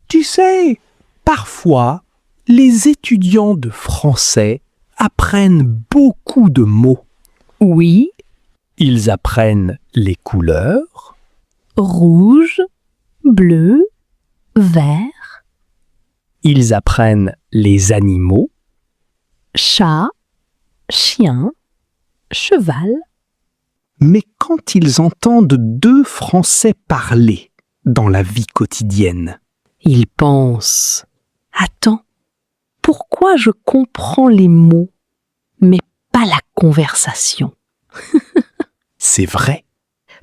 Tu sais, parfois, les étudiants de français apprennent beaucoup de mots. Oui, Ils apprennent les couleurs, rouge, bleu, vert, ils apprennent les animaux, chat, chien, cheval. mais quand ils entendent deux Français parler dans la vie quotidienne, Ils pensent. Attends, pourquoi je comprends les mots, mais pas la conversation? c'est vrai,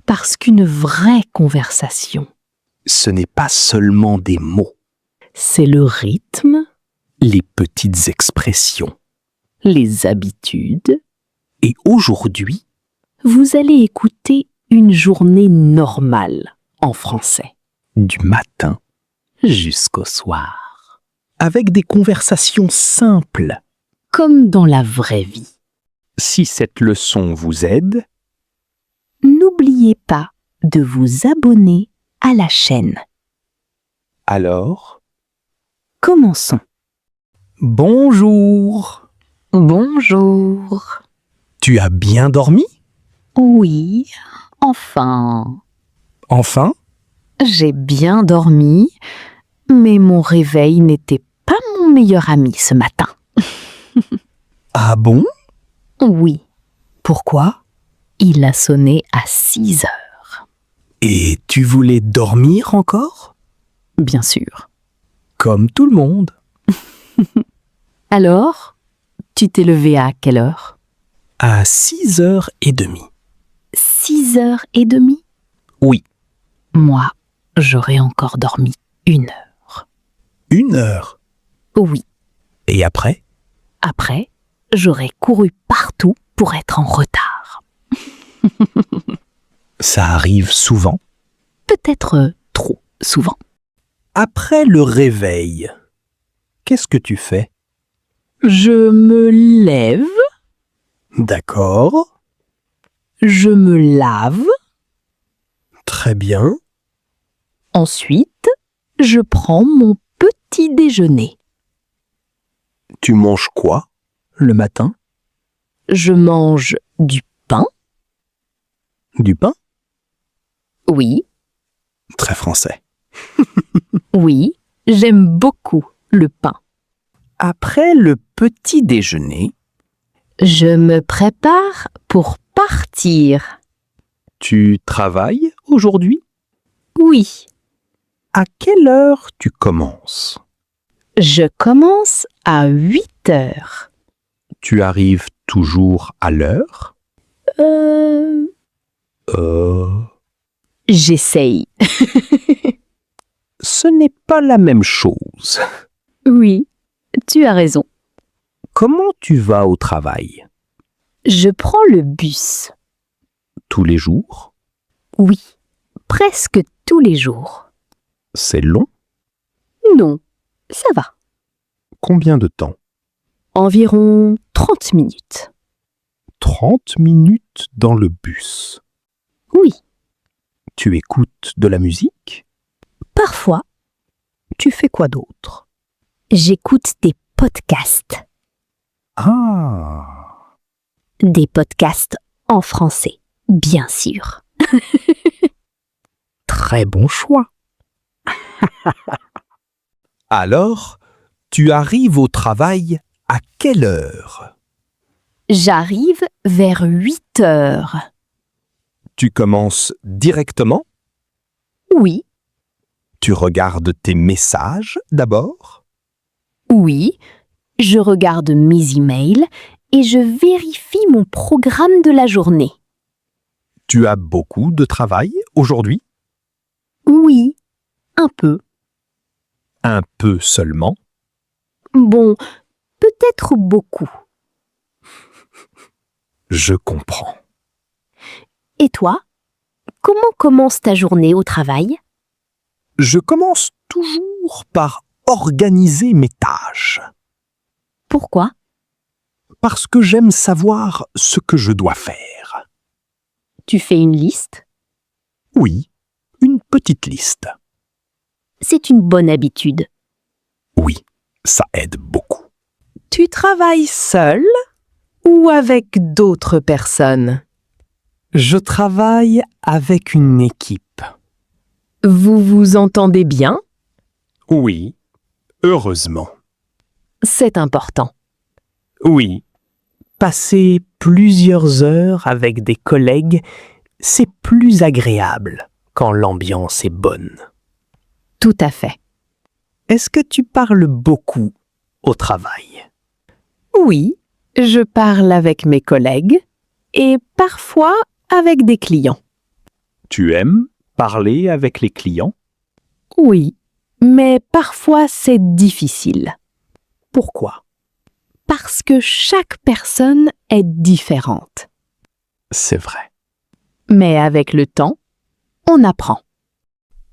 Parce qu'une vraie conversation, ce n'est pas seulement des mots, c'est le rythme, les petites expressions. les habitudes. Et aujourd'hui, Vous allez écouter une journée normale en français, du matin jusqu'au soir, avec des conversations simples. comme dans la vraie vie. Si cette leçon vous aide, N'oubliez pas de vous abonner à la chaîne. alors, Commençons. bonjour. Bonjour. Tu as bien dormi? Oui, enfin, Enfin, j'ai bien dormi, mais mon réveil n'était pas mon meilleur ami ce matin. ah bon? Oui, Pourquoi? il a sonné à 6 heures. Et tu voulais dormir encore? Bien sûr. Comme tout le monde. Alors, tu t'es levé à quelle heure? À 6h30. 6h30? Oui. Moi, j'aurais encore dormi 1 heure. 1 heure. Oui, Et après? après, j'aurais couru partout pour être en retard. Ça arrive souvent. Peut-être trop souvent. Après le réveil, qu'est-ce que tu fais? Je me lève, D'accord. je me lave, Très bien. ensuite, je prends mon petit déjeuner. Tu manges quoi le matin? Je mange du pain, Du pain? oui, Très français. oui, j'aime beaucoup le pain. Après le petit déjeuner, Je me prépare pour partir. tu travailles aujourd'hui? Oui, À quelle heure tu commences? je commence à 8 heures. Tu arrives toujours à l'heure? J'essaye. Ce n'est pas la même chose. Oui, tu as raison. Comment tu vas au travail? Je prends le bus. Tous les jours? Oui, presque tous les jours. C'est long? Non, ça va. Combien de temps? Environ 30 minutes. 30 minutes dans le bus. Oui, Tu écoutes de la musique? parfois, Tu fais quoi d'autre? j'écoute des podcasts. Ah! Des podcasts en français, bien sûr. Très bon choix. Alors, tu arrives au travail à quelle heure? J'arrive vers 8 heures. Tu commences directement? Oui, Tu regardes tes messages d'abord? oui, je regarde mes emails et je vérifie mon programme de la journée. Tu as beaucoup de travail aujourd'hui? Oui, un peu. Un peu seulement? Bon, peut-être beaucoup. Je comprends. Et toi, comment commence ta journée au travail? Je commence toujours par organiser mes tâches, Pourquoi? parce que j'aime savoir ce que je dois faire. Tu fais une liste? Oui, une petite liste. C'est une bonne habitude. Oui, ça aide beaucoup. Tu travailles seul ou avec d'autres personnes? Je travaille avec une équipe. Vous vous entendez bien? Oui, heureusement. C'est important. Oui. Passer plusieurs heures avec des collègues, c'est plus agréable quand l'ambiance est bonne. Tout à fait. Est-ce que tu parles beaucoup au travail? Oui, je parle avec mes collègues et parfois avec des clients. Tu aimes parler avec les clients? Oui, mais parfois c'est difficile. Pourquoi? Parce que chaque personne est différente. C'est vrai. Mais avec le temps, on apprend.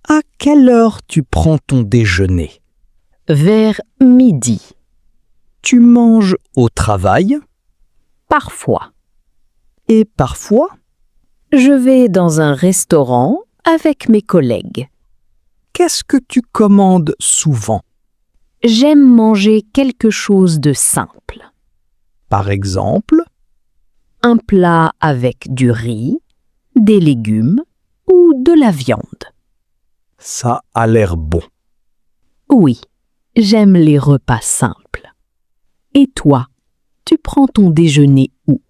À quelle heure tu prends ton déjeuner? Vers midi, Tu manges au travail parfois. et parfois? Je vais dans un restaurant avec mes collègues. Qu'est-ce que tu commandes souvent? J'aime manger quelque chose de simple. Par exemple? Un plat avec du riz, des légumes ou de la viande. Ça a l'air bon. Oui, j'aime les repas simples. Et toi, tu prends ton déjeuner où?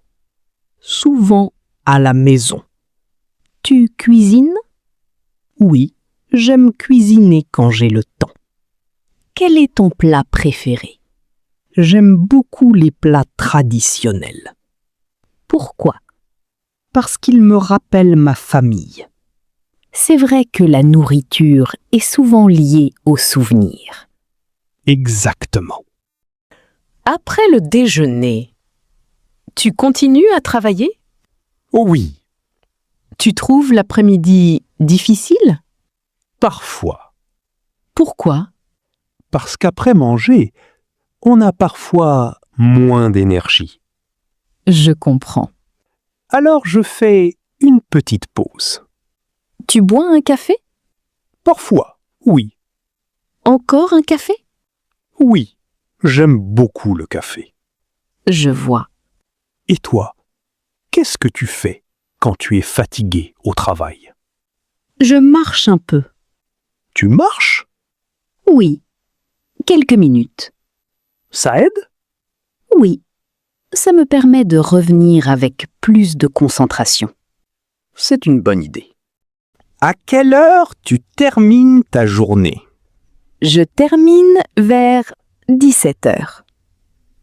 Souvent à la maison. Tu cuisines? Oui, j'aime cuisiner quand j'ai le temps. Quel est ton plat préféré? J'aime beaucoup les plats traditionnels Pourquoi? parce qu'ils me rappellent ma famille. C'est vrai que la nourriture est souvent liée aux souvenirs. Exactement. Après le déjeuner, tu continues à travailler? Oui, Tu trouves l'après-midi difficile? parfois. Pourquoi? Parce qu'après manger, on a parfois moins d'énergie. Je comprends. Alors je fais une petite pause. Tu bois un café? Parfois, oui. Encore un café? Oui, j'aime beaucoup le café. Je vois. Et toi, qu'est-ce que tu fais quand tu es fatigué au travail? Je marche un peu. Tu marches? Oui. Quelques minutes. Ça aide? Oui. Ça me permet de revenir avec plus de concentration. C'est une bonne idée. À quelle heure tu termines ta journée? Je termine vers 17 heures.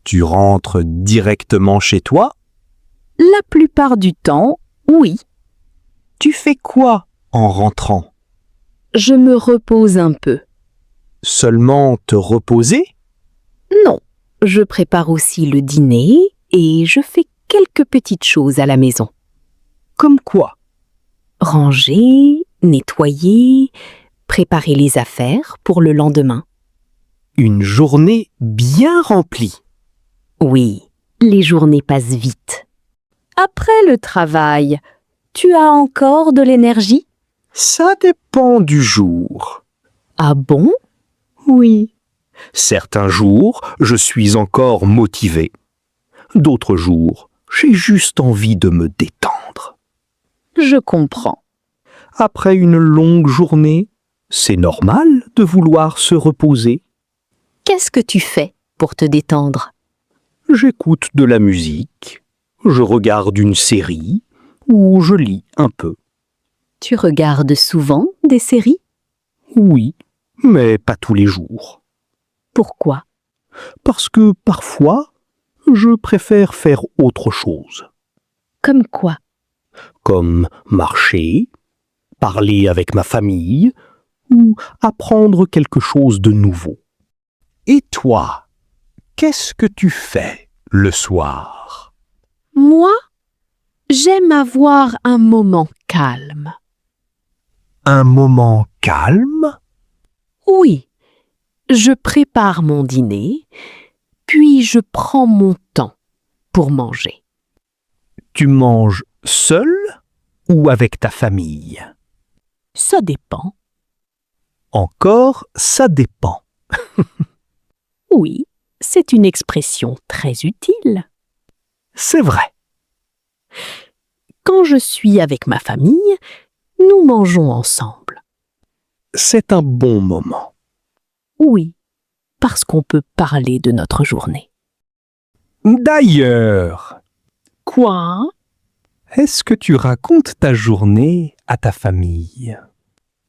Tu rentres directement chez toi? La plupart du temps, oui. Tu fais quoi en rentrant? Je me repose un peu. Seulement te reposer? Non, je prépare aussi le dîner et je fais quelques petites choses à la maison. Comme quoi? Ranger, nettoyer, préparer les affaires pour le lendemain. Une journée bien remplie. Oui, les journées passent vite. Après le travail, tu as encore de l'énergie? Ça dépend du jour. Ah bon? Oui. Certains jours, je suis encore motivé. D'autres jours, j'ai juste envie de me détendre. Je comprends. Après une longue journée, c'est normal de vouloir se reposer. Qu'est-ce que tu fais pour te détendre? J'écoute de la musique, je regarde une série ou je lis un peu. Tu regardes souvent des séries? Oui, mais pas tous les jours. Pourquoi? Parce que parfois, je préfère faire autre chose, Comme quoi? comme marcher, parler avec ma famille ou apprendre quelque chose de nouveau. Et toi, qu'est-ce que tu fais le soir? Moi, j'aime avoir un moment calme. Un moment calme? Oui, je prépare mon dîner, puis je prends mon temps pour manger. Tu manges seul ou avec ta famille? Ça dépend. encore, ça dépend. Oui, c'est une expression très utile. C'est vrai. Quand je suis avec ma famille, nous mangeons ensemble. C'est un bon moment. Oui, parce qu'on peut parler de notre journée. D'ailleurs, Quoi? est-ce que tu racontes ta journée à ta famille?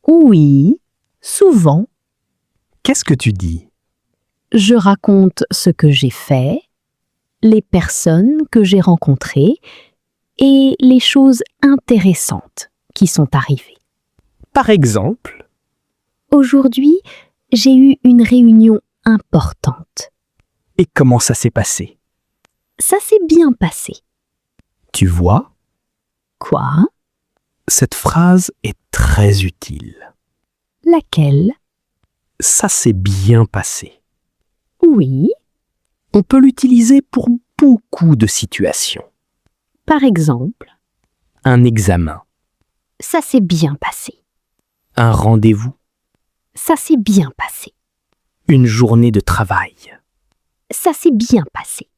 Oui, souvent. Qu'est-ce que tu dis? Je raconte ce que j'ai fait, les personnes que j'ai rencontrées et les choses intéressantes qui sont arrivées. Par exemple, Aujourd'hui, j'ai eu une réunion importante. et comment ça s'est passé? Ça s'est bien passé. Tu vois, Quoi? cette phrase est très utile. Laquelle? Ça s'est bien passé. Oui, On peut l'utiliser pour beaucoup de situations. par exemple, Un examen, ça s'est bien passé. un rendez-vous, Ça s'est bien passé. une journée de travail. Ça s'est bien passé.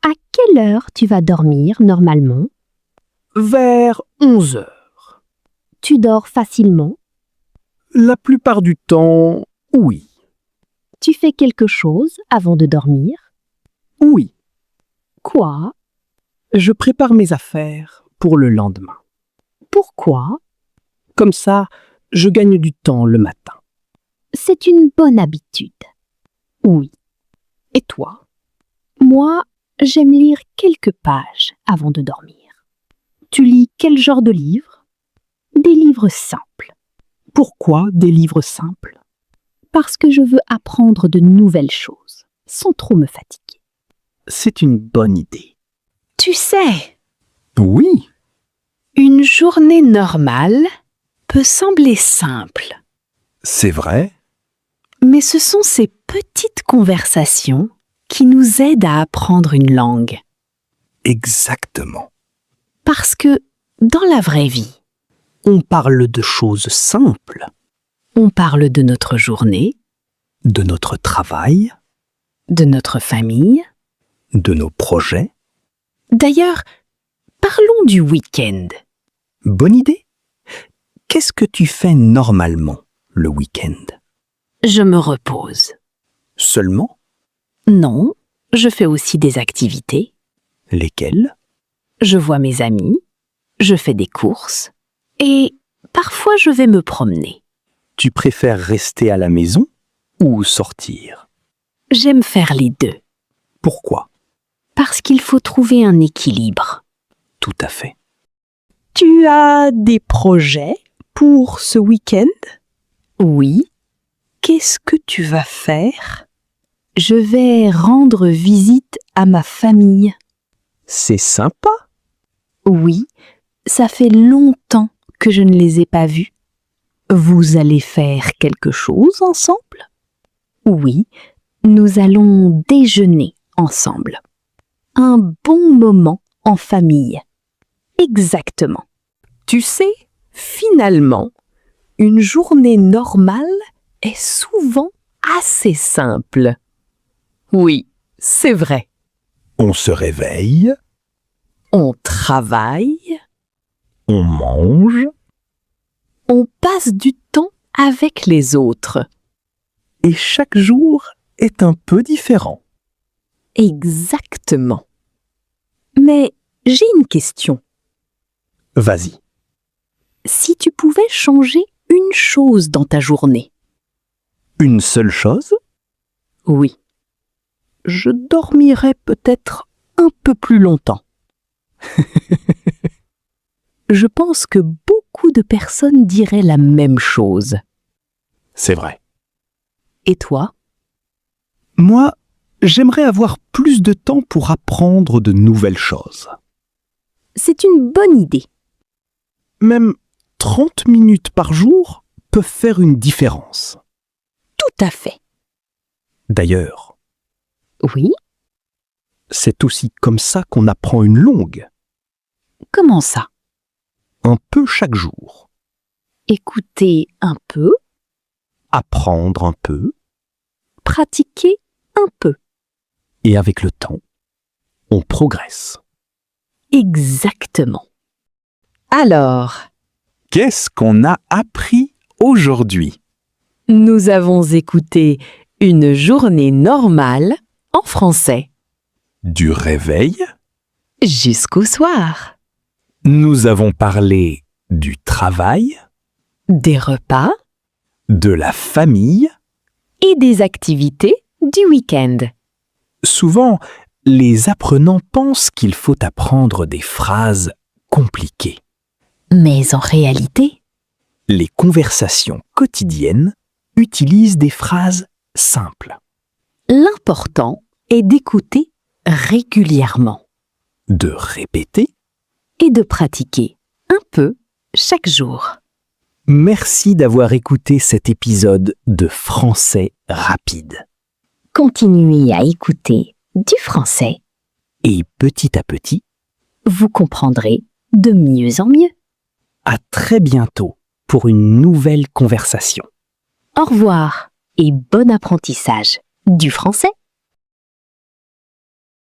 À quelle heure tu vas dormir normalement? Vers 11 heures. Tu dors facilement? La plupart du temps, oui. Tu fais quelque chose avant de dormir? Oui, Quoi? je prépare mes affaires pour le lendemain. Pourquoi? Comme ça, je gagne du temps le matin. C'est une bonne habitude. Oui. Et toi? Moi, j'aime lire quelques pages avant de dormir. Tu lis quel genre de livre? Des livres simples. Pourquoi des livres simples? Parce que je veux apprendre de nouvelles choses, sans trop me fatiguer. C'est une bonne idée. Tu sais, Oui, une journée normale peut sembler simple, c'est vrai. mais ce sont ces petites conversations qui nous aident à apprendre une langue. Exactement. Parce que, dans la vraie vie, On parle de choses simples, on parle de notre journée, de notre travail, de notre famille. de nos projets. D'ailleurs, parlons du week-end. Bonne idée. Qu'est-ce que tu fais normalement le week-end? Je me repose. Seulement? Non, je fais aussi des activités. Lesquelles? Je vois mes amis, je fais des courses et parfois je vais me promener. Tu préfères rester à la maison ou sortir? J'aime faire les deux Pourquoi? parce qu'il faut trouver un équilibre. Tout à fait. Tu as des projets pour ce week-end? Oui. Qu'est-ce que tu vas faire? Je vais rendre visite à ma famille. C'est sympa. Oui, ça fait longtemps que je ne les ai pas vus. Vous allez faire quelque chose ensemble? Oui, nous allons déjeuner ensemble. Un bon moment en famille. Exactement. Tu sais, finalement, une journée normale est souvent assez simple. Oui, c'est vrai. On se réveille, On travaille, on mange on passe du temps avec les autres. et chaque jour est un peu différent. Exactement. Mais j'ai une question. Vas-y. Si tu pouvais changer une chose dans ta journée? Une seule chose, Oui. je dormirai peut-être un peu plus longtemps. Je pense que beaucoup de personnes diraient la même chose. C'est vrai. Et toi? Moi, j'aimerais avoir plus de temps pour apprendre de nouvelles choses. C'est une bonne idée. Même 30 minutes par jour peuvent faire une différence. Tout à fait. D'ailleurs, Oui? c'est aussi comme ça qu'on apprend une langue, Comment ça? un peu chaque jour. Écouter un peu, apprendre un peu Pratiquer un peu. et avec le temps, on progresse. Exactement. Alors, Qu'est-ce qu'on a appris aujourd'hui? nous avons écouté une journée normale en français Du réveil? jusqu'au soir. Nous avons parlé du travail, Des repas de la famille. et des activités du week-end. Souvent, les apprenants pensent qu'il faut apprendre des phrases compliquées. Mais en réalité, Les conversations quotidiennes utilisent des phrases simples, l'important est d'écouter régulièrement de répéter. et de pratiquer un peu chaque jour. Merci d'avoir écouté cet épisode de Français rapide. Continuez à écouter du français. Et petit à petit, Vous comprendrez de mieux en mieux. à très bientôt pour une nouvelle conversation. Au revoir et bon apprentissage du français.